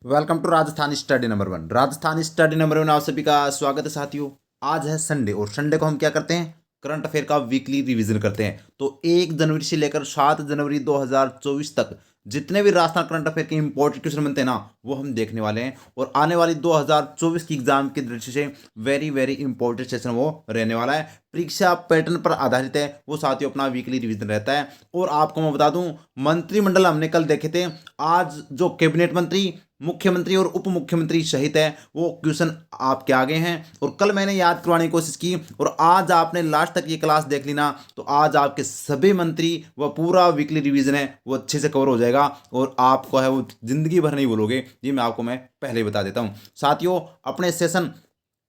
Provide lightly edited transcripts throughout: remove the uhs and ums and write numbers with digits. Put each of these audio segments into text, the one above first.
Welcome to Rajasthani study number one. Rajasthani study number one आप सभी का स्वागत है साथियों। आज है संडे और संडे को हम क्या करते हैं, करंट अफेयर का वीकली रिवीजन करते हैं। तो 1 जनवरी से लेकर 7 जनवरी 2024 तक जितने भी राजस्थान करंट अफेयर के इंपॉर्टेंट क्वेश्चन बनते हैं ना, वो हम देखने वाले हैं। और आने वाली 2024 की एग्जाम की दृष्टि से वेरी वेरी इंपॉर्टेंट सेशन वो रहने वाला है। परीक्षा पैटर्न पर आधारित है वो साथियों, अपना वीकली रिवीजन रहता है। और आपको मैं बता दूं, मंत्रिमंडल हमने कल देखे थे। आज जो कैबिनेट मंत्री, मुख्यमंत्री और उप मुख्यमंत्री सहित है वो क्वेश्चन आपके आगे हैं। और कल मैंने याद करवाने की कोशिश की और आज आपने लास्ट तक ये क्लास देख ली ना, तो आज आपके सभी मंत्री व पूरा वीकली रिवीजन है वो अच्छे से कवर हो जाएगा और आपको है वो जिंदगी भर नहीं भूलोगे। ये मैं पहले ही बता देता हूँ साथियों। अपने सेशन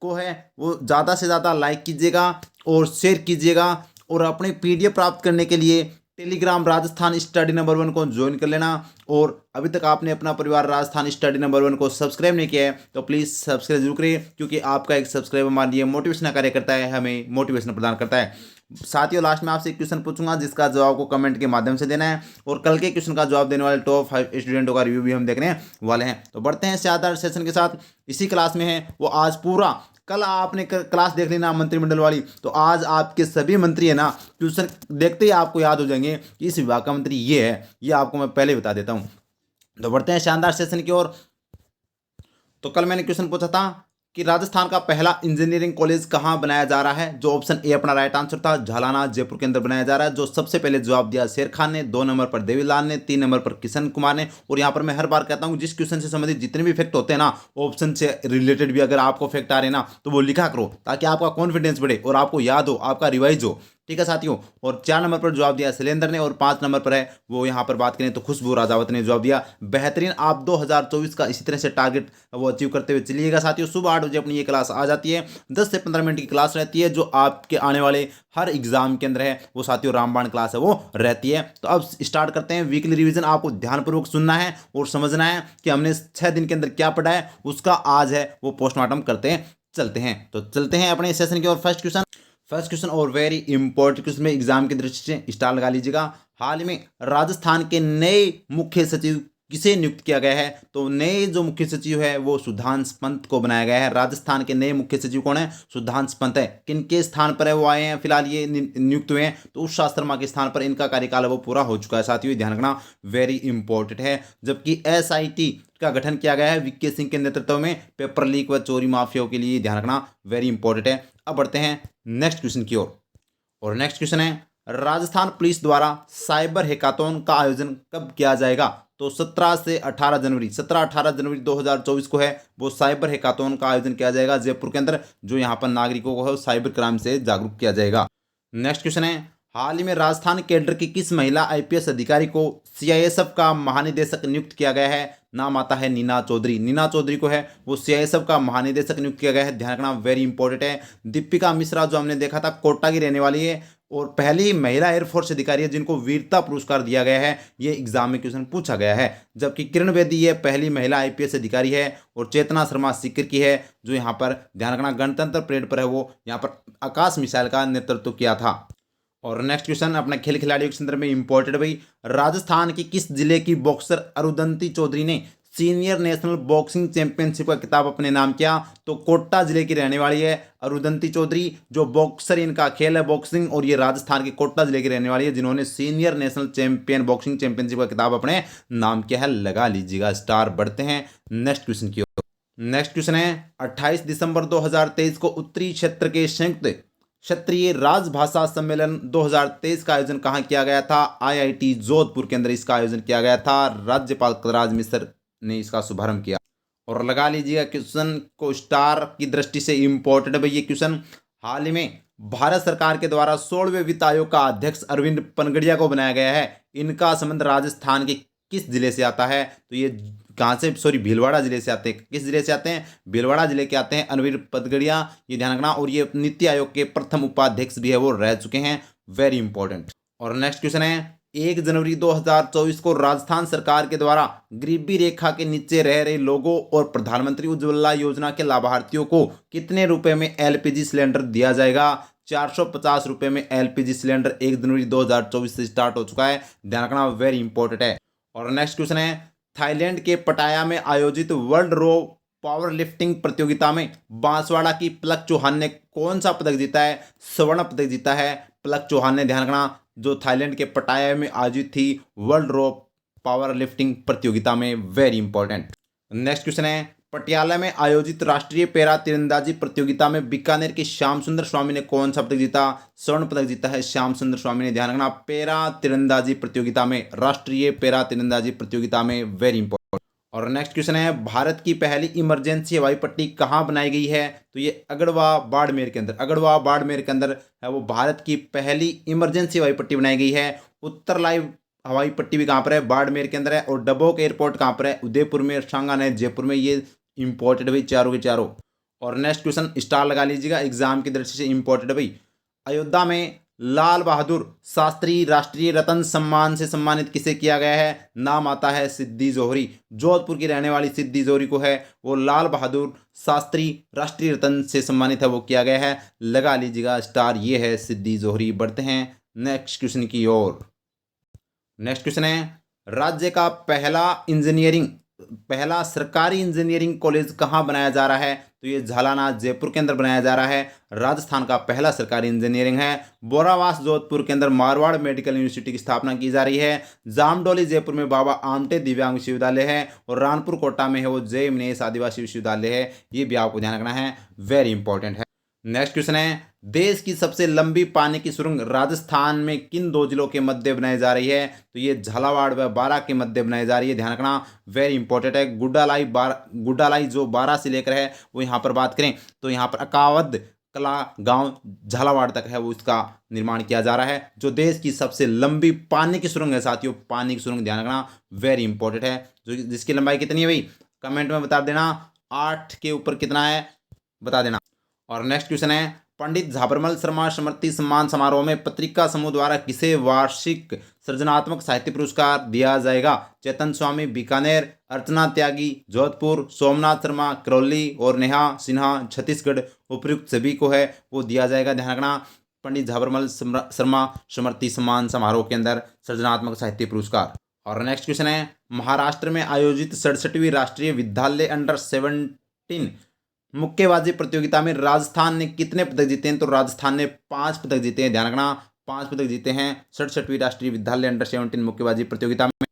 को है वो ज़्यादा से ज़्यादा लाइक कीजिएगा और शेयर कीजिएगा। और अपने पीडीएफ प्राप्त करने के लिए Telegram Rajasthan study number one को ज्वाइन कर लेना। और अभी तक आपने अपना परिवार राजस्थान स्टडी नंबर वन को सब्सक्राइब नहीं किया है तो प्लीज़ सब्सक्राइब जरूर करिए, क्योंकि आपका एक सब्सक्राइब हमारे लिए मोटिवेशन कार्य करता है, हमें मोटिवेशन प्रदान करता है। साथियों, लास्ट में आपसे एक क्वेश्चन पूछूंगा जिसका जवाब को कमेंट के माध्यम से देना है। और कल के क्वेश्चन का जवाब देने वाले टॉप 5 स्टूडेंटों का रिव्यू भी हम देखने वाले हैं। तो बढ़ते हैं शानदार सेशन के साथ। इसी क्लास में है वो आज पूरा, कल आपने क्लास देख ली ना मंत्रिमंडल वाली, तो आज आपके सभी मंत्री है ना ट्यूशन देखते ही आपको याद हो जाएंगे कि इस विभाग का मंत्री ये है। ये आपको मैं पहले बता देता हूँ। तो बढ़ते हैं शानदार सेशन की ओर। तो कल मैंने क्वेश्चन पूछा था कि राजस्थान का पहला इंजीनियरिंग कॉलेज कहाँ बनाया जा रहा है। जो ऑप्शन ए अपना राइट आंसर था, झालाना जयपुर के अंदर बनाया जा रहा है। जो सबसे पहले जवाब दिया शेर खान ने, 2 नंबर पर देवीलाल ने, 3 नंबर पर किशन कुमार ने। और यहाँ पर मैं हर बार कहता हूँ जिस क्वेश्चन से संबंधित जितने भी फैक्ट होते हैं ना, ऑप्शन से रिलेटेड भी अगर आपको फैक्ट आ रहे हैं ना, तो वो लिखा करो ताकि आपका कॉन्फिडेंस बढ़े और आपको याद हो, आपका रिवाइज हो। ठीक है साथियों। और 4 नंबर पर जवाब दिया शैलेंद्र ने और 5 नंबर पर है वो यहाँ पर बात करें तो खुशबू राजावत ने जवाब दिया। बेहतरीन। आप 2024 का इसी तरह से टारगेट वो अचीव करते हुए चलिएगा साथियों। सुबह 8 बजे अपनी ये क्लास आ जाती है। 10 से 15 मिनट की क्लास रहती है जो आपके आने वाले हर एग्जाम के अंदर है वो साथियों रामबाण क्लास है वो रहती है। तो अब स्टार्ट करते हैं वीकली रिवीजन। आपको ध्यानपूर्वक सुनना है और समझना है कि हमने 6 दिन के अंदर क्या पढ़ा है, उसका आज है वो पोस्टमार्टम करते हैं। चलते हैं तो चलते हैं अपने सेशन की ओर। फर्स्ट क्वेश्चन और वेरी इंपॉर्टेंट क्वेश्चन में एग्जाम की दृष्टि से स्टार लगा लीजिएगा। हाल ही में राजस्थान के नए मुख्य सचिव किसे नियुक्त किया गया है। तो नए जो मुख्य सचिव है वो सुधांश पंत को बनाया गया है। राजस्थान के नए मुख्य सचिव कौन है? सुधांश पंत है। किनके स्थान पर है वो आए हैं फिलहाल ये नियुक्त हुए हैं? तो उषा शर्मा के स्थान पर इनका कार्यकाल वो पूरा हो चुका है साथियों, ध्यान रखना वेरी इंपॉर्टेंट है। जबकि एसआईटी का गठन किया गया है वीके सिंह के नेतृत्व में पेपर लीक व चोरी माफियाओं के लिए, ध्यान रखना वेरी इंपॉर्टेंट है। अब बढ़ते हैं नेक्स्ट क्वेश्चन की ओर। और नेक्स्ट क्वेश्चन है राजस्थान पुलिस द्वारा साइबर हैकाथॉन का आयोजन कब किया जाएगा। तो 17 से 18 जनवरी 2024 को है वो साइबर हैकाथॉन का आयोजन किया जाएगा जयपुर के अंदर, जो यहाँ पर नागरिकों को साइबर क्राइम से जागरूक किया जाएगा। नेक्स्ट क्वेश्चन है हाल ही में राजस्थान कैडर की किस महिला आईपीएस अधिकारी को सीआईएसएफ का महानिदेशक नियुक्त किया गया है। नाम आता है नीना चौधरी। नीना चौधरी को है वो सीआईएसएफ का महानिदेशक नियुक्त किया गया है, ध्यान रखना वेरी इंपॉर्टेंट है। दीपिका मिश्रा जो हमने देखा था कोटा की रहने वाली है और पहली महिला एयरफोर्स अधिकारी है जिनको वीरता पुरस्कार दिया गया है। ये एग्जाम में क्वेश्चन पूछा गया है। जबकि किरण बेदी ये पहली महिला आईपीएस अधिकारी है और चेतना शर्मा सीकर की है जो यहाँ पर, ध्यान रखना, गणतंत्र परेड पर है वो यहाँ पर आकाश मिसाइल का नेतृत्व किया था। और नेक्स्ट क्वेश्चन अपना खेल खिलाड़ियों के संदर्भ में इंपॉर्टेंट भाई। राजस्थान की किस जिले की बॉक्सर अरुंधति चौधरी ने सीनियर नेशनल बॉक्सिंग चैंपियनशिप का खिताब अपने नाम किया। तो कोटा जिले की रहने वाली है अरुंधति चौधरी। जो बॉक्सर इनका खेल है बॉक्सिंग और ये राजस्थान के कोटा जिले की रहने वाली है जिन्होंने senior national champion boxing championship का खिताब अपने नाम किया है, लगा लीजिएगा स्टार। बढ़ते हैं नेक्स्ट क्वेश्चन की ओर। नेक्स्ट क्वेश्चन है 28 दिसंबर 2023 को उत्तरी क्षेत्र के संयुक्त क्षेत्रीय राजभाषा सम्मेलन 2023 का आयोजन कहाँ किया गया था। आईआईटी जोधपुर के अंदर इसका आयोजन किया गया था। राज्यपाल कलराज मिश्र ने इसका शुभारंभ किया। और लगा लीजिएगा क्वेश्चन को स्टार की दृष्टि से इंपॉर्टेंट है ये क्वेश्चन। हाल ही में भारत सरकार के द्वारा 16वें वित्त आयोग का अध्यक्ष अरविंद पनगड़िया को बनाया गया है। इनका संबंध राजस्थान के किस जिले से आता है। तो ये कहाँ से, सॉरी, भीलवाड़ा जिले से आते हैं। किस जिले से आते हैं? भीलवाड़ा जिले के आते हैं अरविंद पनगड़िया, ये ध्यान रखना। और ये नीति आयोग के प्रथम उपाध्यक्ष भी है वो रह चुके हैं, वेरी इंपॉर्टेंट। और नेक्स्ट क्वेश्चन है 1 जनवरी 2024 को राजस्थान सरकार के द्वारा गरीबी रेखा के नीचे रह रहे लोगों और प्रधानमंत्री उज्ज्वला योजना के लाभार्थियों को कितने रुपए में एलपीजी सिलेंडर दिया जाएगा। 450 रुपए में एलपीजी सिलेंडर 1 जनवरी 2024 से स्टार्ट हो चुका है, ध्यान रखना वेरी इंपॉर्टेंट है। और नेक्स्ट क्वेश्चन है थाईलैंड के पटाया में आयोजित वर्ल्ड रो पावर लिफ्टिंग प्रतियोगिता में बांसवाड़ा की पलक चौहान ने कौन सा पदक जीता है? स्वर्ण पदक जीता है पलक चौहान ने। ध्यान रखना, जो थाईलैंड के पटाया में आयोजित थी वर्ल्ड रो पावर लिफ्टिंग प्रतियोगिता में। Very important. नेक्स्ट क्वेश्चन है, पटियाला में आयोजित राष्ट्रीय पैरा तीरंदाजी प्रतियोगिता में बीकानेर के श्याम सुंदर स्वामी ने कौन सा पदक जीता? स्वर्ण पदक जीता है श्याम सुंदर स्वामी ने। ध्यान रखना, पैरा तीरंदाजी प्रतियोगिता में, राष्ट्रीय पैरा तीरंदाजी प्रतियोगिता में। Very important. और नेक्स्ट क्वेश्चन है, भारत की पहली इमरजेंसी हवाई पट्टी कहाँ बनाई गई है? तो ये अगड़वा बाड़मेर के अंदर, अगड़वा बाड़मेर के अंदर है वो भारत की पहली इमरजेंसी हवाई पट्टी बनाई गई है। उत्तर लाइव हवाई पट्टी भी कहाँ पर है? बाड़मेर के अंदर है। और डबोक एयरपोर्ट कहाँ पर है? उदयपुर में, सांगानेर है, जयपुर में। ये इंपॉर्टेंट भाई, चारों के चारों। और नेक्स्ट क्वेश्चन स्टार लगा लीजिएगा, एग्जाम की दृष्टि से इंपॉर्टेंट है भाई। अयोध्या में लाल बहादुर शास्त्री राष्ट्रीय रत्न सम्मान से सम्मानित किसे किया गया है? नाम आता है सिद्दी जोहरी। जोधपुर की रहने वाली सिद्दी जोहरी को है वो लाल बहादुर शास्त्री राष्ट्रीय रत्न से सम्मानित है, वो किया गया है। लगा लीजिएगा स्टार, ये है सिद्दी जोहरी। बढ़ते हैं नेक्स्ट क्वेश्चन की ओर। नेक्स्ट क्वेश्चन है, राज्य का पहला सरकारी इंजीनियरिंग कॉलेज कहाँ बनाया जा रहा है? तो ये झालाना जयपुर के अंदर बनाया जा रहा है। राजस्थान का पहला सरकारी इंजीनियरिंग है। बोरावास जोधपुर के अंदर मारवाड़ मेडिकल यूनिवर्सिटी की स्थापना की जा रही है। जामडोली जयपुर में बाबा आमटे दिव्यांग विश्वविद्यालय है। और रानपुर कोटा में है वो जय मिनेश आदिवासी विश्वविद्यालय है। ये भी आपको ध्यान रखना है, वेरी इंपॉर्टेंट है। नेक्स्ट क्वेश्चन है, देश की सबसे लंबी पानी की सुरंग राजस्थान में किन दो जिलों के मध्य बनाई जा रही है? तो ये झालावाड़ व बारां के मध्य बनाई जा रही है। ध्यान रखना, वेरी इंपॉर्टेंट है। गुड्डालाई जो बारां से लेकर है वो यहाँ पर बात करें तो यहाँ पर अकावद कला गांव झालावाड़ तक है वो इसका निर्माण किया जा रहा है। जो देश की सबसे लंबी पानी की सुरंग है साथियों, पानी की सुरंग, ध्यान रखना, वेरी इंपॉर्टेंट है। जो जिसकी लंबाई कितनी है भाई, कमेंट में बता देना। 8 के ऊपर कितना है बता देना। और नेक्स्ट क्वेश्चन है, पंडित झाबरमल शर्मा स्मृति सम्मान समारोह में पत्रिका समूह द्वारा किसे वार्षिक सृजनात्मक साहित्य पुरस्कार दिया जाएगा? चेतन स्वामी बीकानेर, अर्चना त्यागी जोधपुर, सोमनाथ शर्मा करौली और नेहा सिन्हा छत्तीसगढ़। उपयुक्त सभी को है वो दिया जाएगा। ध्यान रखना, पंडित झाबरमल शर्मा स्मृति सम्मान समारोह के अंदर सृजनात्मक साहित्य पुरस्कार। और नेक्स्ट क्वेश्चन है, महाराष्ट्र में आयोजित 67वीं राष्ट्रीय विद्यालय अंडर 17 मुक्केबाजी प्रतियोगिता में राजस्थान ने कितने पदक जीते हैं? तो राजस्थान ने 5 पदक जीते हैं। ध्यान रखना, 5 पदक जीते हैं 67वीं राष्ट्रीय विद्यालय अंडर 17 मुक्केबाजी प्रतियोगिता में।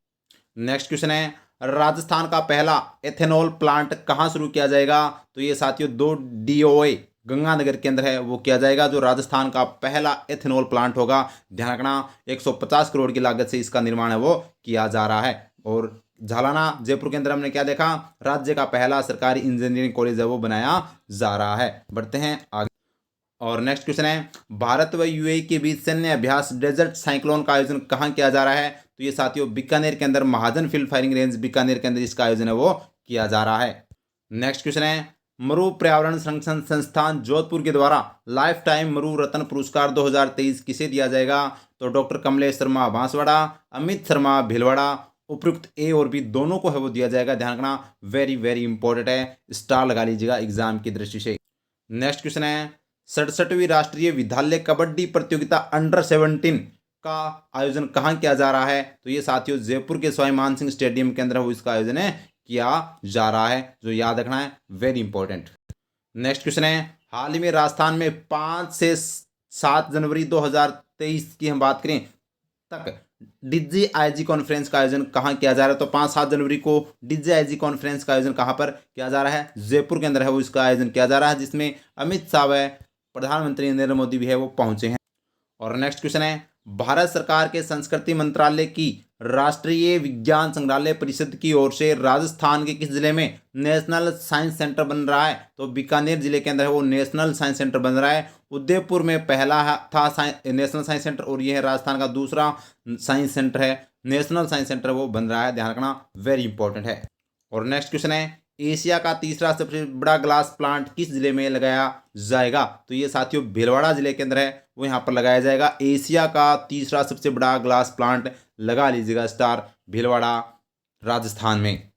नेक्स्ट क्वेश्चन है, राजस्थान का पहला एथेनॉल प्लांट कहाँ शुरू किया जाएगा? तो ये साथियों 2 DOA गंगानगर के अंदर है वो किया जाएगा, जो राजस्थान का पहला एथेनॉल प्लांट होगा। ध्यान रखना, 150 करोड़ की लागत से इसका निर्माण है वो किया जा रहा है। और झालाना जयपुर के अंदर हमने क्या देखा, राज्य का पहला सरकारी इंजीनियरिंग कॉलेज है वो बनाया जा रहा है। बढ़ते हैं आगे। और नेक्स्ट क्वेश्चन है, भारत व UAE के बीच सैन्य अभ्यास डेजर्ट साइक्लोन का आयोजन कहाँ किया जा रहा है? तो ये साथियों बीकानेर के अंदर महाजन फील्ड फायरिंग रेंज बीकानेर के अंदर इसका आयोजन है वो किया जा रहा है। नेक्स्ट क्वेश्चन है, मरु पर्यावरण संरक्षण संस्थान जोधपुर के द्वारा लाइफ टाइम मरु रत्न पुरस्कार 2023 किसे दिया जाएगा? तो डॉक्टर कमलेश शर्मा बांसवाड़ा, अमित शर्मा भीलवाड़ा। उपयुक्त A और B दोनों को है वो दिया जाएगा। ध्यान रखना, वेरी वेरी इंपॉर्टेंट है, स्टार लगा लीजिएगा एग्जाम की दृष्टि से। नेक्स्ट क्वेश्चन है, 67वीं राष्ट्रीय विद्यालय कबड्डी प्रतियोगिता अंडर 17 का आयोजन कहाँ किया जा रहा है? तो ये साथियों जयपुर के सवाई मान सिंह स्टेडियम के अंदर वो इसका आयोजन है किया जा रहा है, जो याद रखना है, वेरी इंपॉर्टेंट। नेक्स्ट क्वेश्चन है, हाल ही में राजस्थान में 5 से 7 जनवरी 2023 की हम बात करें तक DIGI कॉन्फ्रेंस का आयोजन कहाँ किया जा रहा है? तो 5-7 जनवरी को DIGI कॉन्फ्रेंस का आयोजन कहाँ पर किया जा रहा है? जयपुर के अंदर है वो इसका आयोजन किया जा रहा है, जिसमें अमित शाह व प्रधानमंत्री नरेंद्र मोदी भी है वो पहुंचे हैं। और नेक्स्ट क्वेश्चन है, भारत सरकार के संस्कृति मंत्रालय की राष्ट्रीय विज्ञान संग्रहालय परिषद की ओर से राजस्थान के किस जिले में नेशनल साइंस सेंटर बन रहा है? तो बीकानेर जिले के अंदर है वो नेशनल साइंस सेंटर बन रहा है। उदयपुर में पहला था नेशनल साइंस सेंटर और ये है राजस्थान का दूसरा साइंस सेंटर है, नेशनल साइंस सेंटर वो बन रहा है। ध्यान रखना, वेरी इंपॉर्टेंट है। और नेक्स्ट क्वेश्चन है, एशिया का तीसरा सबसे बड़ा ग्लास प्लांट किस जिले में लगाया जाएगा? तो ये साथियों भीलवाड़ा जिले के अंदर है वो यहाँ पर लगाया जाएगा। एशिया का तीसरा सबसे बड़ा ग्लास प्लांट, लगा लीजिएगा स्टार, भीलवाड़ा राजस्थान में।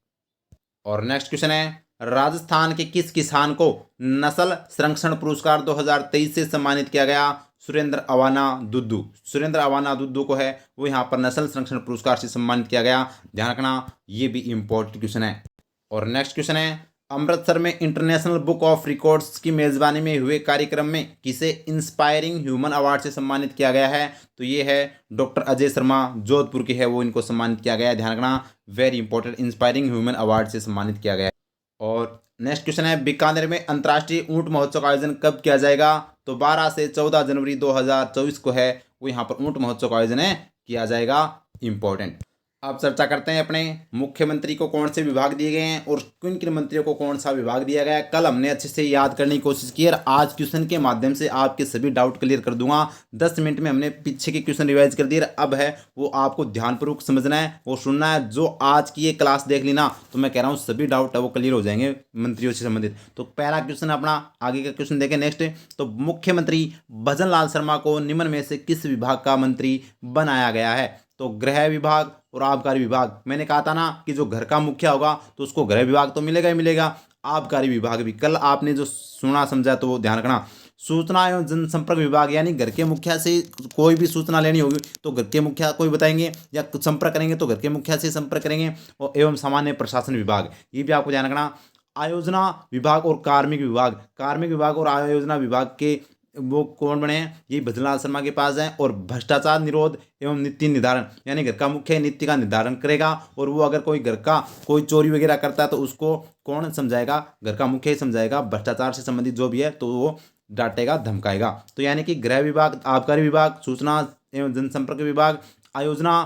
और नेक्स्ट क्वेश्चन है, राजस्थान के किस किसान को नस्ल संरक्षण पुरस्कार 2023 से सम्मानित किया गया? सुरेंद्र अवाना दुद्दू। सुरेंद्र अवाना दुद्दू को है वो यहाँ पर नेशनल संरक्षण पुरस्कार से सम्मानित किया गया। ध्यान रखना, ये भी इंपॉर्टेंट क्वेश्चन है। और नेक्स्ट क्वेश्चन है, अमृतसर में इंटरनेशनल बुक ऑफ रिकॉर्ड्स की मेजबानी में हुए कार्यक्रम में किसे इंस्पायरिंग ह्यूमन अवार्ड से सम्मानित किया गया है? तो ये है डॉक्टर अजय शर्मा, जोधपुर के है वो, इनको सम्मानित किया गया है। ध्यान रखना, very important, inspiring human award से सम्मानित किया गया है। और नेक्स्ट क्वेश्चन है, बीकानेर में अंतर्राष्ट्रीय ऊंट महोत्सव का आयोजन कब किया जाएगा? तो 12 से 14 जनवरी 2024 को है वो यहाँ पर ऊंट महोत्सव का आयोजन किया जाएगा। इंपॉर्टेंट। अब चर्चा करते हैं अपने मुख्यमंत्री को कौन से विभाग दिए गए हैं और किन किन मंत्रियों को कौन सा विभाग दिया गया है। कल हमने अच्छे से याद करने की कोशिश की और आज क्वेश्चन के माध्यम से आपके सभी डाउट क्लियर कर दूंगा। 10 मिनट में हमने पीछे के क्वेश्चन रिवाइज कर दिए। अब है वो आपको ध्यानपूर्वक समझना है और सुनना है। जो आज की ये क्लास देख ली ना, तो मैं कह रहा हूँ सभी डाउट है वो क्लियर हो जाएंगे मंत्रियों से संबंधित। तो पहला क्वेश्चन अपना आगे का क्वेश्चन देखें। नेक्स्ट, तो मुख्यमंत्री भजन लाल शर्मा को निम्न में से किस विभाग का मंत्री बनाया गया है? तो गृह विभाग और आबकारी विभाग। मैंने कहा था ना कि जो घर का मुखिया होगा तो उसको गृह विभाग तो मिलेगा ही मिलेगा, आबकारी विभाग भी। कल आपने जो सुना समझा तो वो ध्यान रखना। सूचना एवं जनसंपर्क विभाग, यानी घर के मुखिया से कोई भी सूचना लेनी होगी तो घर के मुखिया को ही बताएंगे, या कुछ संपर्क करेंगे तो घर के मुखिया से संपर्क करेंगे। और एवं सामान्य प्रशासन विभाग, ये भी आपको ध्यान रखना। आयोजना विभाग और कार्मिक विभाग, कार्मिक विभाग और आयोजना विभाग के वो कौन बने हैं? ये भजनलाल शर्मा के पास है। और भ्रष्टाचार निरोध एवं नीति निर्धारण, यानी घर का मुख्य नीति का निर्धारण करेगा। और वो अगर कोई घर का कोई चोरी वगैरह करता है तो उसको कौन समझाएगा? घर का मुख्य ही समझाएगा। भ्रष्टाचार से संबंधित जो भी है तो वो डांटेगा, धमकाएगा। तो यानी कि गृह विभाग, आबकारी विभाग, सूचना एवं जनसंपर्क विभाग, आयोजना,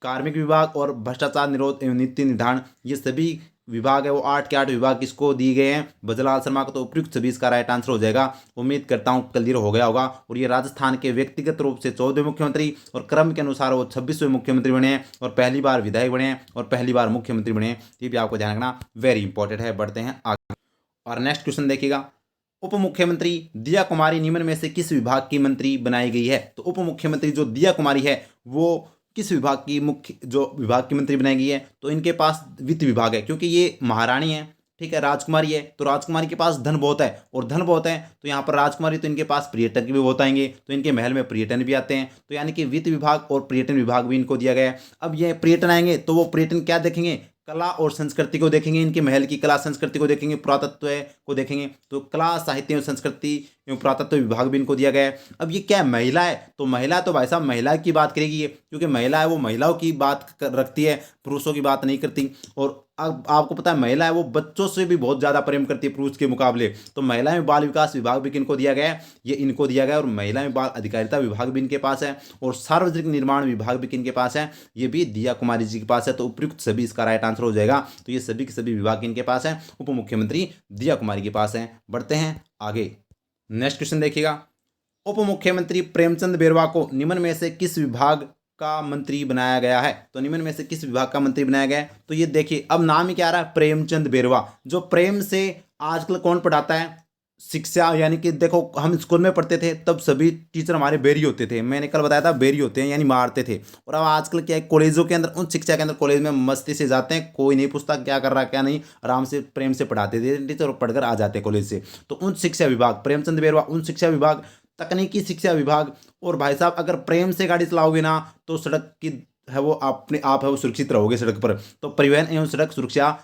कार्मिक विभाग और भ्रष्टाचार निरोध एवं नीति निर्धारण, ये सभी विभाग है वो 8 के 8 विभाग किसको दिए गए हैं? भजनलाल शर्मा को। तो उपयुक्त सभी इसका राइट आंसर हो जाएगा। उम्मीद करता हूँ क्लियर हो गया होगा। और ये राजस्थान के व्यक्तिगत रूप से 14वें मुख्यमंत्री और क्रम के अनुसार वो 26वें मुख्यमंत्री बने हैं और पहली बार विधायक बने हैं और पहली बार मुख्यमंत्री बने हैं। ये भी आपको ध्यान रखना, वेरी इंपॉर्टेंट है। बढ़ते हैं आगे। और नेक्स्ट क्वेश्चन देखिएगा, उप मुख्यमंत्री दिया कुमारी निम्न में से किस विभाग की मंत्री बनाई गई है? तो उप मुख्यमंत्री जो दिया कुमारी है वो किस विभाग की मुख्य जो विभाग की मंत्री बनाई गई है? तो इनके पास वित्त विभाग है, क्योंकि ये महारानी है, ठीक है, राजकुमारी है। तो राजकुमारी के पास धन बहुत है और धन बहुत है तो यहाँ पर राजकुमारी, तो इनके पास पर्यटक भी बहुत आएंगे, तो इनके महल में पर्यटन भी आते हैं। तो यानी कि वित्त विभाग और पर्यटन विभाग भी इनको दिया गया है। अब ये पर्यटन आएंगे तो वो पर्यटन क्या देखेंगे? कला और संस्कृति को देखेंगे, इनके महल की कला संस्कृति को देखेंगे, पुरातत्व को देखेंगे। तो कला, साहित्य एवं संस्कृति एवं पुरातत्व विभाग भी इनको दिया गया है। अब ये क्या है? महिला है, तो महिला तो भाई साहब महिला की बात करेगी ये, क्योंकि महिला है वो महिलाओं की बात रखती है, पुरुषों की बात नहीं करती। और अब आपको पता है महिला है वो बच्चों से भी बहुत ज़्यादा प्रेम करती है पुरुष के मुकाबले। तो महिला एवं बाल विकास विभाग भी किनको दिया गया है? ये इनको दिया गया है। और महिला एवं बाल अधिकारिता विभाग भी इनके पास है। और सार्वजनिक निर्माण विभाग भी किनके पास है? ये भी दिया कुमारी जी के पास है। तो उपयुक्त सभी इसका राइट आंसर हो जाएगा। तो ये सभी के सभी विभाग इनके पास है, उप मुख्यमंत्री दिया कुमारी के पास है। बढ़ते हैं आगे। नेक्स्ट क्वेश्चन देखिएगा, उप मुख्यमंत्री प्रेमचंद बेरवा को निम्न में से किस विभाग का मंत्री बनाया गया है? तो निम्न में से किस विभाग का मंत्री बनाया गया है? तो ये देखिए, अब नाम ही क्या आ रहा है? प्रेमचंद बेरवा। जो प्रेम से आजकल कौन पढ़ाता है? शिक्षा, यानी कि देखो हम स्कूल में पढ़ते थे तब सभी टीचर हमारे बेरी होते थे, मैंने कल बताया था बेरी होते हैं यानी मारते थे। और अब आजकल क्या है, कॉलेजों के अंदर, उच्च शिक्षा के अंदर कॉलेज में मस्ती से जाते हैं, कोई नहीं पूछता क्या कर रहा क्या नहीं, आराम से प्रेम से पढ़ाते थे टीचर और पढ़कर आ जाते हैं कॉलेज से। तो उच्च शिक्षा विभाग प्रेमचंद बेरवा, उच्च शिक्षा विभाग, तकनीकी शिक्षा विभाग। और भाई साहब अगर प्रेम से गाड़ी चलाओगे ना तो सड़क की है वो अपने आप है वो सुरक्षित रहोगे सड़क पर। तो परिवहन एवं सड़क सुरक्षा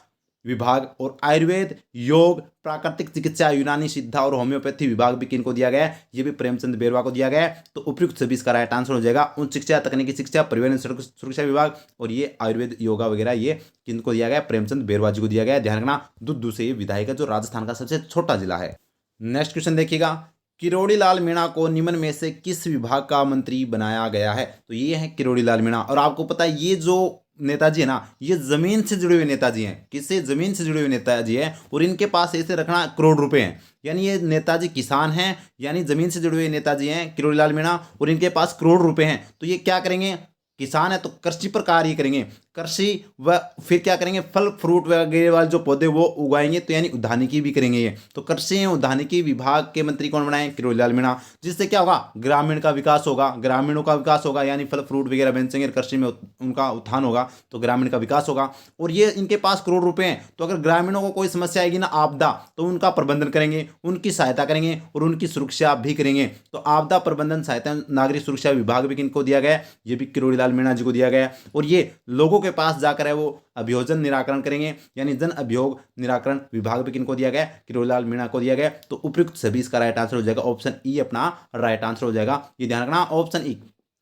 विभाग। और आयुर्वेद, योग, प्राकृतिक चिकित्सा, यूनानी सिद्धा और होम्योपैथी विभाग भी किनको दिया गया है? ये भी प्रेमचंद बेरवा को दिया गया है। तो उपयुक्त सभी इसका राइट आंसर हो जाएगा। उच्च शिक्षा, तकनीकी शिक्षा, परिवहन सड़क सुरक्षा विभाग और ये आयुर्वेद, योगा वगैरह ये किनको दिया गया? प्रेमचंद बेरवा जी को दिया गया है। ध्यान रखना, दुद्दू से ये विधायक है जो राजस्थान का सबसे छोटा जिला है। नेक्स्ट क्वेश्चन देखिएगा, किरोड़ी लाल मीणा को निम्न में से किस विभाग का मंत्री बनाया गया है? तो ये है किरोड़ी लाल मीणा। और आपको पता है ये जो नेताजी है ना, ये जमीन से जुड़े हुए नेताजी हैं। किससे? जमीन से जुड़े हुए नेताजी हैं। और इनके पास ऐसे रखना करोड़ रुपए हैं, यानी ये नेताजी किसान हैं, यानी जमीन से जुड़े हुए नेताजी हैं किरोड़ी लाल मीणा। और इनके पास करोड़ रुपए हैं। तो ये क्या करेंगे? किसान है तो कृषि पर कार्य करेंगे, कृषि व फिर क्या करेंगे, फल फ्रूट वगैरह वाले जो पौधे वो उगाएंगे, तो यानी उद्यानिकी भी करेंगे ये। तो कृषि एवं उद्यानिकी विभाग के मंत्री कौन बनाए, किरोड़ीलाल मीणा। जिससे क्या होगा, ग्रामीण का विकास होगा, ग्रामीणों का विकास होगा, यानी फल फ्रूट वगैरह बेचेंगे, कृषि में उनका उत्थान होगा, तो ग्रामीण का विकास होगा। और ये इनके पास करोड़ रुपए हैं, तो अगर ग्रामीणों को कोई समस्या आएगी ना, आपदा, तो उनका प्रबंधन करेंगे, उनकी सहायता करेंगे और उनकी सुरक्षा भी करेंगे। तो आपदा प्रबंधन सहायता नागरिक सुरक्षा विभाग भी किनको दिया गया है, ये भी किरोड़ीलाल मीणा जी को दिया गया है। और ये लोगों के पास जाकर है वो अभियोजन निराकरण करेंगे, यानी जन अभियोग निराकरण विभाग भी किनको दिया गया, किरोड़ीलाल मीणा को दिया गया। तो उपयुक्त सभी इसका राइट आंसर हो जाएगा, ऑप्शन ई अपना राइट आंसर हो जाएगा। ये ध्यान रखना, ऑप्शन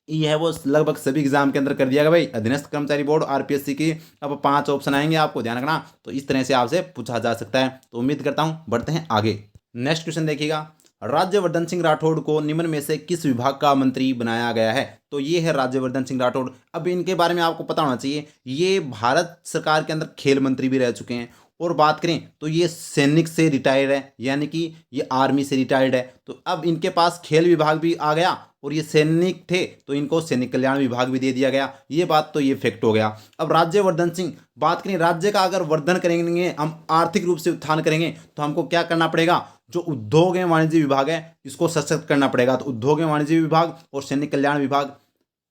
ई है वो लगभग सभी एग्जाम के अंदर कर दिया गया भाई, अधीनस्थ कर्मचारी बोर्ड आरपीएससी की। अब 5 ऑप्शन आएंगे, आपको ध्यान रखना। तो इस तरह से आपसे पूछा जा सकता है। तो उम्मीद करता हूं, बढ़ते हैं आगे। नेक्स्ट क्वेश्चन देखिएगा, राज्यवर्धन सिंह राठौड़ को निम्न में से किस विभाग का मंत्री बनाया गया है। तो ये है राज्यवर्धन सिंह राठौड़। अब इनके बारे में आपको पता होना चाहिए, ये भारत सरकार के अंदर खेल मंत्री भी रह चुके हैं। और बात करें तो ये सैनिक से रिटायर्ड है, यानी कि ये आर्मी से रिटायर्ड है। तो अब इनके पास खेल विभाग भी आ गया, और ये सैनिक थे तो इनको सैनिक कल्याण विभाग भी दे दिया गया। ये बात तो ये फैक्ट हो गया। अब राज्यवर्धन सिंह, बात करें राज्य का अगर वर्धन करेंगे, हम आर्थिक रूप से उत्थान करेंगे, तो हमको क्या करना पड़ेगा, जो उद्योग एवं वाणिज्य विभाग है इसको सशक्त करना पड़ेगा। तो उद्योग एवं वाणिज्य विभाग और सैनिक कल्याण विभाग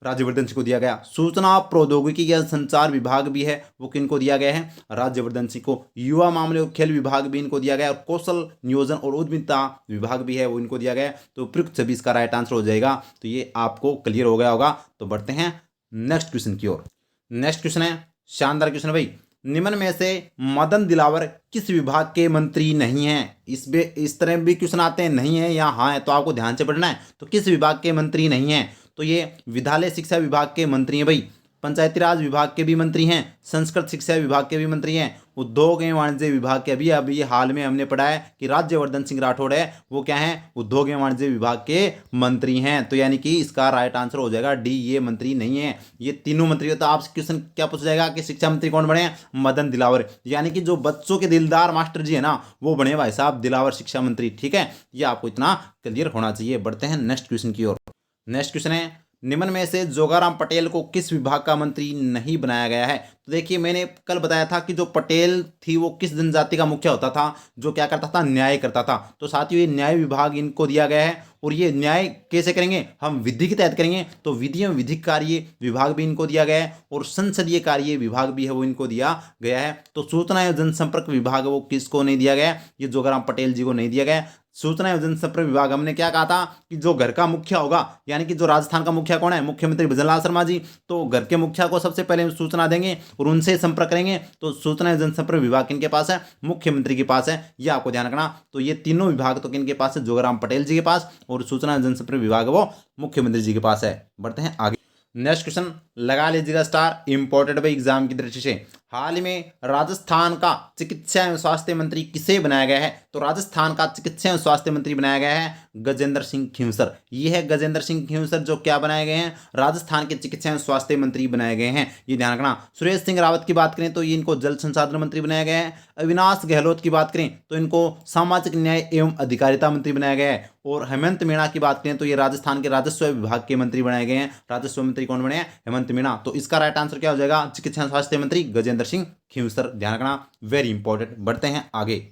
राज्यवर्धन सिंह को दिया गया। सूचना प्रौद्योगिकी या संचार विभाग भी है, वो किनको दिया गया है, राज्यवर्धन सिंह को। युवा मामले और खेल विभाग भी इनको दिया गया, और कौशल नियोजन और उद्यमिता विभाग भी है, वो इनको दिया गया। तो उपयुक्त सभी इसका राइट आंसर हो जाएगा। तो ये आपको क्लियर हो गया होगा। तो बढ़ते हैं नेक्स्ट क्वेश्चन की ओर। नेक्स्ट क्वेश्चन है शानदार क्वेश्चन भाई, निम्न में से मदन दिलावर किस विभाग के मंत्री नहीं हैं। इस तरह भी क्वेश्चन आते हैं, नहीं है या हाँ है, तो आपको ध्यान से पढ़ना है। तो किस विभाग के मंत्री नहीं हैं, तो ये विद्यालय शिक्षा विभाग के मंत्री हैं भाई, पंचायती राज विभाग के भी मंत्री हैं, संस्कृत शिक्षा विभाग के भी मंत्री हैं, उद्योग एवं वाणिज्य विभाग के अभी हाल में हमने पढ़ा है कि राज्यवर्धन सिंह राठौड़ है, वो क्या है, उद्योग एवं वाणिज्य विभाग के मंत्री हैं। तो यानी कि इसका राइट आंसर हो जाएगा डी, ये मंत्री नहीं है। ये तीनों मंत्री। तो आपसे क्वेश्चन क्या पूछा जाएगा कि शिक्षा मंत्री कौन बने, मदन दिलावर, यानी कि जो बच्चों के दिलदार मास्टर जी है ना, वो बने भाई साहब दिलावर शिक्षा मंत्री। ठीक है, ये आपको इतना क्लियर होना चाहिए। बढ़ते हैं नेक्स्ट क्वेश्चन की ओर। नेक्स्ट क्वेश्चन है, निम्न में से जोगाराम पटेल को किस विभाग का मंत्री नहीं बनाया गया है। तो देखिए, मैंने कल बताया था कि जो पटेल थी वो किस जनजाति का मुखिया होता था, जो क्या करता था, न्याय करता था। तो साथियों, ये न्याय विभाग इनको दिया गया है। और ये न्याय कैसे करेंगे, हम विधि के तहत करेंगे। तो विधि एवं विधिक कार्य विभाग भी इनको दिया गया है, और संसदीय कार्य विभाग भी है वो इनको दिया गया है। तो सूचना एवं जनसंपर्क विभाग वो किसको नहीं दिया गया, ये जोगाराम पटेल जी को नहीं दिया गया। सूचना एवं जनसंपर्क विभाग हमने क्या कहा था कि जो घर का मुखिया होगा, यानी कि जो राजस्थान का मुखिया कौन है, मुख्यमंत्री भजनलाल शर्मा जी। तो घर के मुखिया को सबसे पहले सूचना देंगे और उनसे संपर्क करेंगे। तो सूचना एवं जनसंपर्क विभाग किनके पास है, मुख्यमंत्री के पास है। ये आपको ध्यान रखना। तो ये तीनों विभाग तो किनके पास है, जोगाराम पटेल जी के पास, और सूचना एवं जनसंपर्क विभाग वो मुख्यमंत्री जी के पास है। बढ़ते हैं आगे। नेक्स्ट क्वेश्चन लगा लीजिएगा स्टार, इंपॉर्टेंट भाई एग्जाम की दृष्टि से। हाल ही में राजस्थान का चिकित्सा एवं स्वास्थ्य मंत्री किसे बनाया गया है। तो राजस्थान का चिकित्सा एवं स्वास्थ्य मंत्री बनाया गया है गजेंद्र सिंह खींवसर। ये है गजेंद्र सिंह खींवसर, जो क्या बनाए गए हैं, राजस्थान के चिकित्सा एवं स्वास्थ्य मंत्री बनाए गए हैं। ये ध्यान रखना। सुरेश सिंह रावत की बात करें तो ये इनको जल संसाधन मंत्री बनाया गया है। अविनाश गहलोत की बात करें तो इनको सामाजिक न्याय एवं अधिकारिता मंत्री बनाया गया है। और हेमंत मीणा की बात करें तो ये राजस्थान के राजस्व विभाग के मंत्री बनाए गए हैं। राजस्व मंत्री कौन बने हैं, हेमंत मीणा। तो इसका राइट आंसर क्या हो जाएगा, चिकित्सा एवं स्वास्थ्य मंत्री गजेंद्र सिंह खींवसर। ध्यान रखना, वेरी इंपॉर्टेंट। बढ़ते हैं आगे।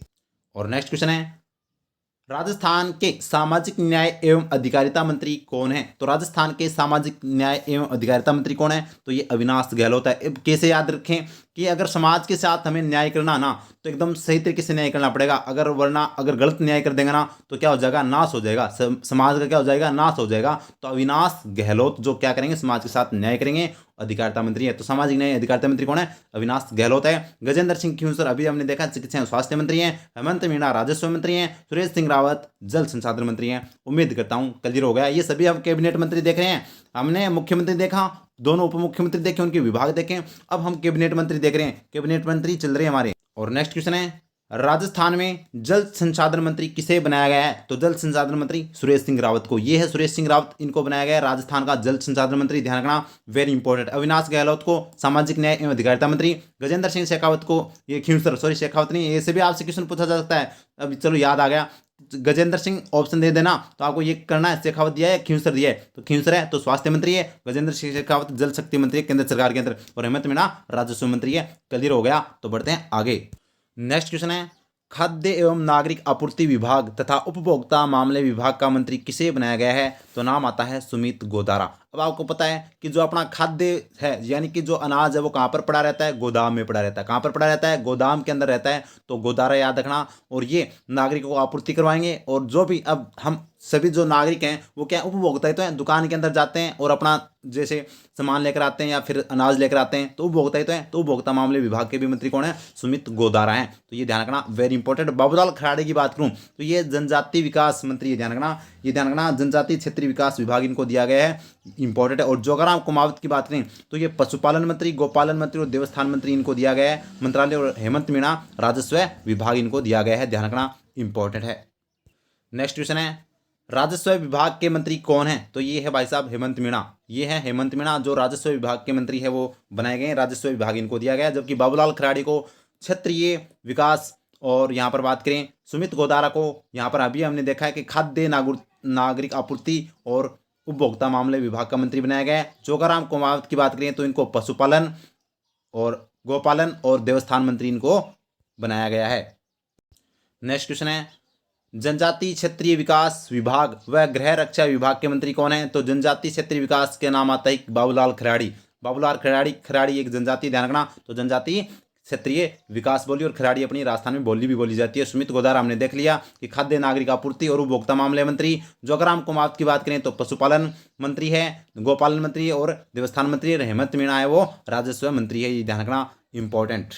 और नेक्स्ट क्वेश्चन है, राजस्थान के सामाजिक न्याय एवं अधिकारिता मंत्री कौन है। तो राजस्थान के सामाजिक न्याय एवं अधिकारिता मंत्री कौन है, तो ये अविनाश गहलोत है। अब कैसे याद रखें कि अगर समाज के साथ हमें न्याय करना ना, तो एकदम सही तरीके से न्याय करना पड़ेगा। अगर गलत न्याय कर देंगे ना, तो क्या हो जाएगा, नाश हो जाएगा, समाज का क्या हो जाएगा, नाश हो जाएगा। तो अविनाश गहलोत जो क्या करेंगे, समाज के साथ न्याय करेंगे, अधिकारिता मंत्री है। तो सामाजिक न्याय अधिकारिता मंत्री कौन है, अविनाश गहलोत है। गजेंद्र सिंह खींवसर अभी हमने देखा चिकित्सा एवं स्वास्थ्य मंत्री हैं। हेमंत मीणा राजस्व मंत्री हैं। सुरेश सिंह रावत जल संसाधन मंत्री हैं। उम्मीद करता हूं क्लियर हो गया। ये सभी हम कैबिनेट मंत्री देख रहे हैं। हमने मुख्यमंत्री देखा, दोनों उप मुख्यमंत्री देखे, उनके विभाग देखें। अब हम कैबिनेट मंत्री देख रहे हैं, कैबिनेट मंत्री चल रहे हैं हमारे। और नेक्स्ट क्वेश्चन है, राजस्थान में जल संसाधन मंत्री किसे बनाया गया है। तो जल संसाधन मंत्री सुरेश सिंह रावत को। ये है सुरेश सिंह रावत, इनको बनाया गया है राजस्थान का जल संसाधन मंत्री। ध्यान रखना, वेरी इंपॉर्टेंट। अविनाश गहलोत को सामाजिक न्याय एवं अधिकारिता मंत्री। गजेंद्र सिंह शेखावत को, ये खींवसर, सॉरी शेखावत नहीं, ऐसे भी आपसे क्वेश्चन पूछा जा सकता है। अब चलो याद आ गया। गजेंद्र सिंह ऑप्शन दे देना, तो आपको ये करना है शेखावत दिया है, खींवसर दिया है, तो खींवसर है तो स्वास्थ्य मंत्री है, गजेंद्र सिंह शेखावत जल शक्ति मंत्री है केंद्र सरकार के अंदर, और हेमंत मीणा राजस्व मंत्री है। क्लियर हो गया? तो बढ़ते हैं आगे। नेक्स्ट क्वेश्चन है, खाद्य एवं नागरिक आपूर्ति विभाग तथा उपभोक्ता मामले विभाग का मंत्री किसे बनाया गया है? तो नाम आता है सुमित गोदारा। अब आपको पता है कि जो अपना खाद्य है यानी कि जो अनाज है वो कहाँ पर पड़ा रहता है? गोदाम में पड़ा रहता है। कहाँ पर पड़ा रहता है? गोदाम के अंदर रहता है, तो गोदारा याद रखना। और ये नागरिकों को आपूर्ति करवाएंगे, और जो भी अब हम सभी जो नागरिक हैं वो क्या उपभोक्ता ही तो हैं, दुकान के अंदर जाते हैं और अपना जैसे सामान लेकर आते हैं या फिर अनाज लेकर आते हैं, तो उपभोक्ता ही तो हैं। तो उपभोक्ता मामले विभाग के भी मंत्री कौन है? सुमित गोदारा हैं। तो ये ध्यान रखना, वेरी इंपॉर्टेंट। बाबूलाल खराड़े की बात करूं तो ये जनजातीय विकास मंत्री है, ध्यान रखना, ये ध्यान रखना, जनजातीय क्षेत्रीय विकास विभाग इनको दिया गया है, इंपॉर्टेंट है। और जोगाराम कुमावत की बात करें तो ये पशुपालन मंत्री, गोपालन मंत्री और देवस्थान मंत्री इनको दिया गया है मंत्रालय, और हेमंत मीणा राजस्व विभाग इनको दिया गया है, ध्यान रखना, इंपॉर्टेंट है। नेक्स्ट क्वेश्चन है, राजस्व विभाग के मंत्री कौन है? तो ये है भाई साहब हेमंत मीणा। ये है हेमंत मीणा जो राजस्व विभाग के मंत्री है वो बनाए गए हैं, राजस्व विभाग इनको दिया गया है। जबकि बाबूलाल खराड़ी को क्षेत्रीय विकास, और यहाँ पर बात करें सुमित गोदारा को यहाँ पर अभी हमने देखा है कि खाद्य नागरिक आपूर्ति और उपभोक्ता मामले विभाग का मंत्री बनाया गया है। जोगाराम कुमावत की बात करें तो इनको पशुपालन और गोपालन और देवस्थान मंत्री इनको बनाया गया है। नेक्स्ट क्वेश्चन है, जनजातीय क्षेत्रीय विकास विभाग व गृह रक्षा विभाग के मंत्री कौन है? तो जनजातीय क्षेत्रीय विकास के नाम आता है बाबूलाल खराड़ी। बाबूलाल खराड़ी एक जनजाति, ध्यान रखना, तो जनजातीय क्षेत्रीय विकास बोली, और खराड़ी अपनी राजस्थान में बोली भी बोली जाती है। सुमित गोदारा हमने देख लिया कि खाद्य नागरिक आपूर्ति और उपभोक्ता मामले मंत्री। जोगाराम कुमावत की बात करें तो पशुपालन मंत्री है, गोपालन मंत्री और देवस्थान मंत्री, और हेमंत मीणा है वो राजस्व मंत्री है, ये ध्यान रखना, इंपॉर्टेंट।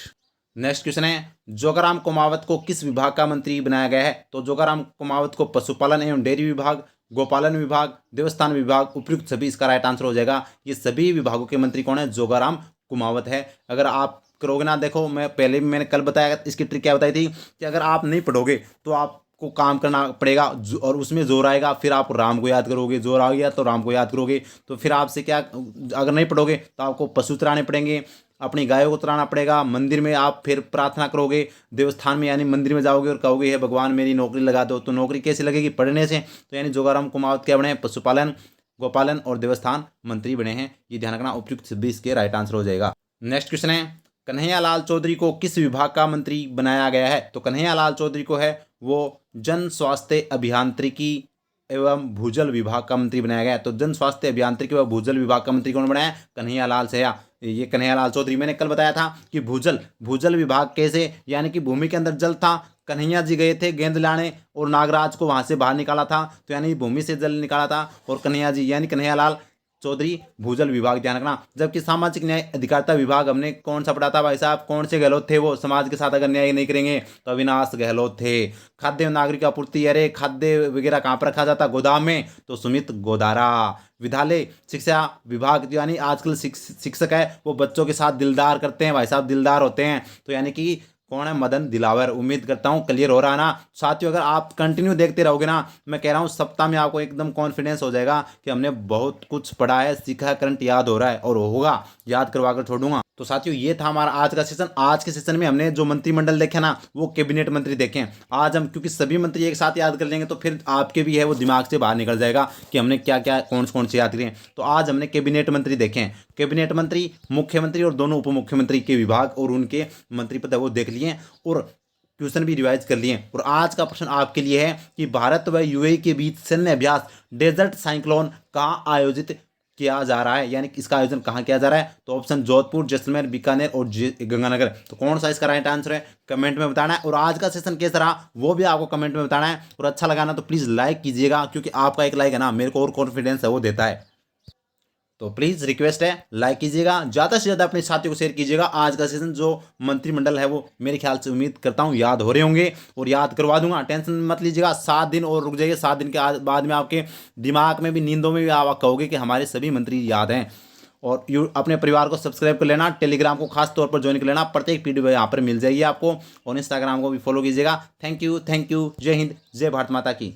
नेक्स्ट क्वेश्चन है, जोगाराम कुमावत को किस विभाग का मंत्री बनाया गया है? तो जोगाराम कुमावत को पशुपालन एवं डेयरी विभाग, गोपालन विभाग, देवस्थान विभाग, उपयुक्त सभी इसका राइट आंसर हो जाएगा। ये सभी विभागों के मंत्री कौन है? जोगाराम कुमावत है। अगर आप करोगे ना, देखो मैं पहले भी मैंने कल बताया, इसकी ट्रिक क्या बताई थी कि अगर आप नहीं पढ़ोगे तो आपको काम करना पड़ेगा और उसमें जोर आएगा, फिर आप राम को याद करोगे, जोर आ गया तो राम को याद करोगे, तो फिर आपसे क्या, अगर नहीं पढ़ोगे तो आपको पशु चराने पड़ेंगे, अपनी गायों को चराना पड़ेगा, मंदिर में आप फिर प्रार्थना करोगे, देवस्थान में यानी मंदिर में जाओगे और कहोगे हे भगवान मेरी नौकरी लगा दो, तो नौकरी कैसे लगेगी? पढ़ने से। तो यानी जोगाराम कुमावत क्या बने? पशुपालन, गोपालन और देवस्थान मंत्री बने हैं, ये ध्यान रखना, उपयुक्त 26 के राइट आंसर हो जाएगा। नेक्स्ट क्वेश्चन है, कन्हैयालाल चौधरी को किस विभाग का मंत्री बनाया गया है? तो कन्हैयालाल चौधरी को है वो जन स्वास्थ्य अभियांत्रिकी एवं भूजल विभाग का मंत्री बनाया गया है। तो जन स्वास्थ्य अभियांत्रिकी व भूजल विभाग का मंत्री कौन बनाया है? कन्हैयालाल सैया, ये कन्हैयालाल चौधरी। मैंने कल बताया था कि भूजल विभाग कैसे, यानी कि भूमि के अंदर जल था, कन्हैया जी गए थे गेंद लाने और नागराज को वहां से बाहर निकाला था, तो यानी भूमि से जल निकाला था, और कन्हैया जी यानी कन्हैयालाल चौधरी भूजल विभाग, ध्यान रखना। जबकि सामाजिक न्याय अधिकारिता विभाग हमने कौन सा पढ़ा था भाई साहब? कौन से गहलोत थे वो? समाज के साथ अगर न्याय नहीं करेंगे तो अविनाश गहलोत थे। खाद्य नागरिक आपूर्ति, अरे खाद्य वगैरह कहाँ पर रखा जाता? गोदाम में, तो सुमित गोदारा। विद्यालय शिक्षा विभाग यानी आजकल शिक्षक है वो बच्चों के साथ दिलदार करते हैं भाई साहब, दिलदार होते हैं, तो यानी कि कौन है? मदन दिलावर। उम्मीद करता हूँ क्लियर हो रहा है ना साथियों। अगर आप कंटिन्यू देखते रहोगे ना, मैं कह रहा हूँ सप्ताह में आपको एकदम कॉन्फिडेंस हो जाएगा कि हमने बहुत कुछ पढ़ा है, सीखा है, करंट याद हो रहा है, और होगा, याद करवा कर छोड़ूंगा। तो साथियों ये था हमारा आज का सेशन। आज के सेशन में हमने जो मंत्रिमंडल देखे ना वो कैबिनेट मंत्री देखे। आज हम क्योंकि सभी मंत्री एक साथ याद कर लेंगे तो फिर आपके भी है वो दिमाग से बाहर निकल जाएगा कि हमने क्या क्या कौन से याद करें। तो आज हमने कैबिनेट मंत्री देखे हैं। कैबिनेट मंत्री, मुख्यमंत्री और दोनों उप मुख्यमंत्री के विभाग और उनके मंत्री पद वो देख लिए, और क्वेश्चन भी रिवाइज कर लिए। और आज का प्रश्न आपके लिए है कि भारत व यूएई के बीच सैन्य अभ्यास डेजर्ट साइक्लोन कहाँ आयोजित किया जा रहा है, यानी इसका आयोजन कहाँ किया जा रहा है? तो ऑप्शन जोधपुर, जैसलमेर, बीकानेर और गंगानगर। तो कौन सा इसका राइट आंसर है? कमेंट में बताना है। और आज का सेशन कैसा रहा वो भी आपको कमेंट में बताना है। और अच्छा लगा ना तो प्लीज़ लाइक कीजिएगा, क्योंकि आपका एक लाइक है ना मेरे को और कॉन्फिडेंस है वो देता है। तो प्लीज़ रिक्वेस्ट है लाइक कीजिएगा, ज़्यादा से ज़्यादा अपने साथियों को शेयर कीजिएगा। आज का सेशन जो मंत्रिमंडल है वो मेरे ख्याल से उम्मीद करता हूँ याद हो रहे होंगे, और याद करवा दूंगा, टेंशन मत लीजिएगा। 7 दिन और रुक जाइए, 7 दिन के बाद में आपके दिमाग में भी, नींदों में भी आप कहोगे कि हमारे सभी मंत्री याद हैं। और अपने परिवार को सब्सक्राइब कर लेना, टेलीग्राम को खास तौर पर ज्वाइन कर लेना, प्रत्येक पीडीएफ यहाँ पर मिल जाएगी आपको, और इंस्टाग्राम को भी फॉलो कीजिएगा। थैंक यू, जय हिंद, जय भारत माता की।